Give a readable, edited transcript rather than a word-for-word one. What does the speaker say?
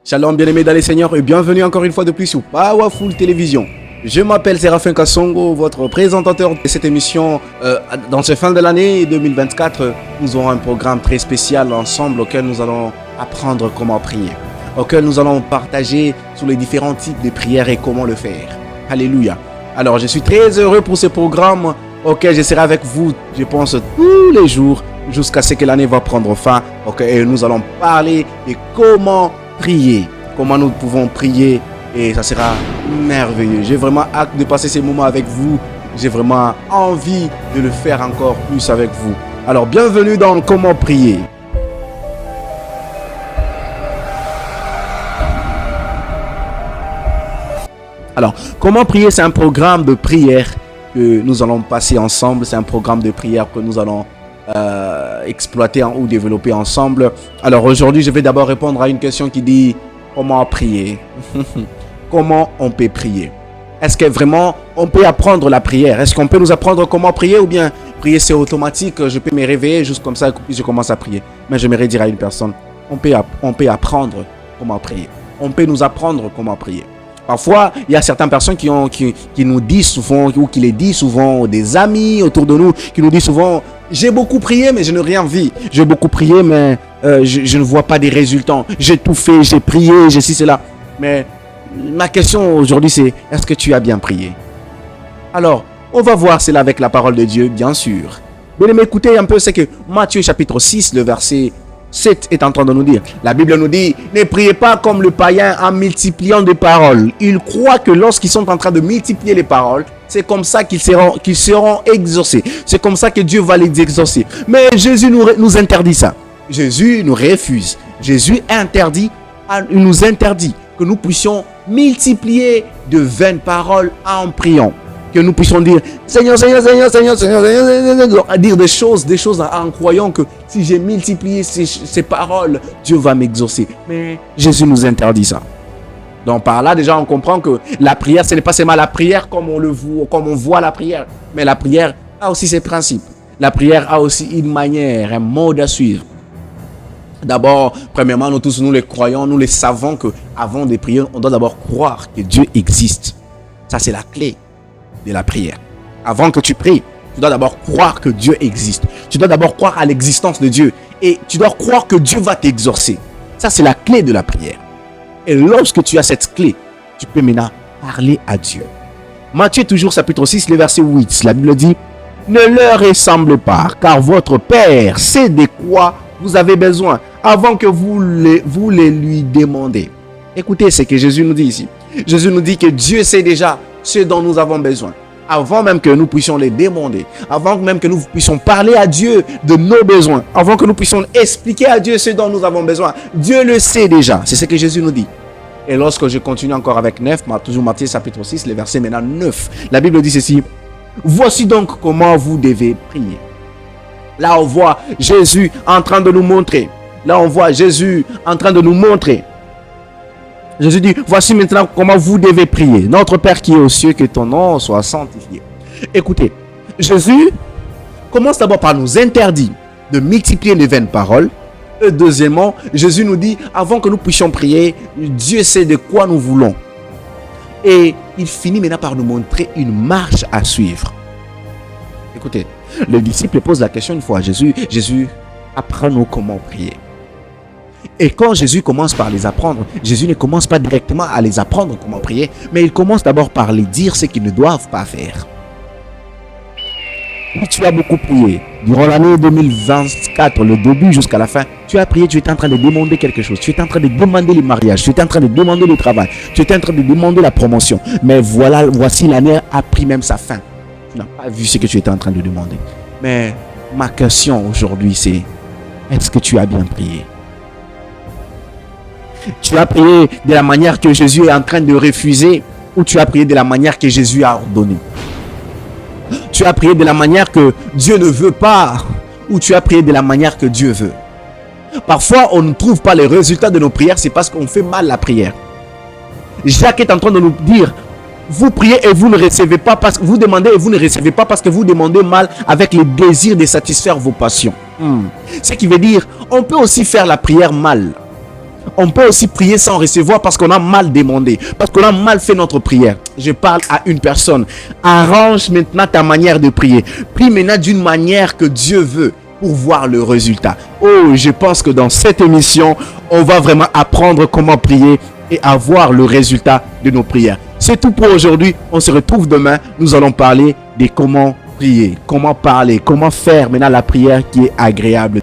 Shalom bien-aimés dans les seigneurs et bienvenue encore une fois de plus sur Powerful Télévision. Je m'appelle Séraphin Kassongo, votre présentateur de cette émission. Dans ce fin de l'année 2024, nous aurons un programme très spécial ensemble auquel nous allons apprendre comment prier, auquel nous allons partager sur les différents types de prières et comment le faire. Alléluia. Alors je suis très heureux pour ce programme auquel je serai avec vous, je pense, tous les jours jusqu'à ce que l'année va prendre fin. Et nous allons parler de comment prier, comment nous pouvons prier et ça sera merveilleux. J'ai vraiment hâte de passer ces moments avec vous. J'ai vraiment envie de le faire encore plus avec vous. Alors bienvenue dans Comment prier. Alors, comment prier, c'est un programme de prière que nous allons passer ensemble. C'est un programme de prière que nous allons exploiter ou développer ensemble. Alors aujourd'hui, je vais d'abord répondre à une question qui dit comment prier. Comment on peut prier? Est-ce que vraiment on peut apprendre la prière? Est-ce qu'on peut nous apprendre comment prier ou bien prier c'est automatique? Je peux me réveiller juste comme ça et puis je commence à prier. Mais j'aimerais dire à une personne, on peut apprendre comment prier. On peut nous apprendre comment prier. Parfois, il y a certaines personnes qui nous disent souvent, ou qui les disent souvent, des amis autour de nous, qui nous disent souvent, j'ai beaucoup prié, mais je n'ai rien vu. J'ai beaucoup prié, mais je ne vois pas des résultats. J'ai tout fait, j'ai prié, j'ai ci, cela. Mais ma question aujourd'hui, c'est, est-ce que tu as bien prié? Alors, on va voir cela avec la parole de Dieu, bien sûr. Bien aimé, écoutez un peu ce que Matthieu chapitre 6, le verset 7 est en train de nous dire. La Bible nous dit, ne priez pas comme le païen en multipliant des paroles. Ils croient que lorsqu'ils sont en train de multiplier les paroles, c'est comme ça qu'ils seront exaucés. C'est comme ça que Dieu va les exaucer. Mais Jésus nous interdit ça. Jésus nous refuse. Jésus nous interdit que nous puissions multiplier de vaines paroles en priant. Que nous puissions dire Seigneur, Seigneur, Seigneur, Seigneur, Seigneur, Seigneur, à dire des choses en croyant que si j'ai multiplié ces paroles, Dieu va m'exaucer. Mais Jésus nous interdit ça. Donc par là, déjà, on comprend que la prière, ce n'est pas seulement la prière comme on voit la prière. Mais la prière a aussi ses principes. La prière a aussi une manière, un mode à suivre. D'abord, premièrement, nous tous, nous les croyants, nous les savons qu'avant de prier, on doit d'abord croire que Dieu existe. Ça, c'est la clé de la prière. Avant que tu pries, tu dois d'abord croire que Dieu existe. Tu dois d'abord croire à l'existence de Dieu. Et tu dois croire que Dieu va t'exaucer. Ça, c'est la clé de la prière. Et lorsque tu as cette clé, tu peux maintenant parler à Dieu. Matthieu, toujours chapitre 6, le verset 8. La Bible dit, ne leur ressemblez pas, car votre Père sait de quoi vous avez besoin avant que vous les lui demandez. Écoutez ce que Jésus nous dit ici. Jésus nous dit que Dieu sait déjà ce dont nous avons besoin. Avant même que nous puissions les demander, avant même que nous puissions parler à Dieu de nos besoins, avant que nous puissions expliquer à Dieu ce dont nous avons besoin, Dieu le sait déjà. C'est ce que Jésus nous dit. Et lorsque je continue encore avec 9, toujours Matthieu chapitre 6, le verset maintenant 9, la Bible dit ceci. Voici donc comment vous devez prier. Là, on voit Jésus en train de nous montrer. Là, on voit Jésus en train de nous montrer. Jésus dit, voici maintenant comment vous devez prier. Notre Père qui est aux cieux, que ton nom soit sanctifié. Écoutez, Jésus commence d'abord par nous interdire de multiplier les vaines paroles. Et deuxièmement, Jésus nous dit, avant que nous puissions prier, Dieu sait de quoi nous voulons. Et il finit maintenant par nous montrer une marche à suivre. Écoutez, le disciple pose la question une fois à Jésus, apprends-nous comment prier. Et quand Jésus commence par les apprendre, Jésus ne commence pas directement à les apprendre comment prier, mais il commence d'abord par les dire ce qu'ils ne doivent pas faire. Si tu as beaucoup prié, durant l'année 2024, le début jusqu'à la fin, tu as prié, tu étais en train de demander quelque chose, tu étais en train de demander le mariage, tu étais en train de demander le travail, tu étais en train de demander la promotion. Mais voici l'année a pris même sa fin. Tu n'as pas vu ce que tu étais en train de demander. Mais ma question aujourd'hui c'est, est-ce que tu as bien prié? Tu as prié de la manière que Jésus est en train de refuser ou tu as prié de la manière que Jésus a ordonné? Tu as prié de la manière que Dieu ne veut pas ou tu as prié de la manière que Dieu veut? Parfois, on ne trouve pas les résultats de nos prières, c'est parce qu'on fait mal la prière. Jacques est en train de nous dire, vous priez et vous ne recevez pas parce que vous demandez et vous ne recevez pas parce que vous demandez mal avec le désir de satisfaire vos passions. Ce qui veut dire, on peut aussi faire la prière mal. On peut aussi prier sans recevoir parce qu'on a mal demandé, parce qu'on a mal fait notre prière. Je parle à une personne. Arrange maintenant ta manière de prier. Prie maintenant d'une manière que Dieu veut pour voir le résultat. Oh, je pense que dans cette émission, on va vraiment apprendre comment prier et avoir le résultat de nos prières. C'est tout pour aujourd'hui. On se retrouve demain. Nous allons parler de comment prier, comment parler, comment faire maintenant la prière qui est agréable.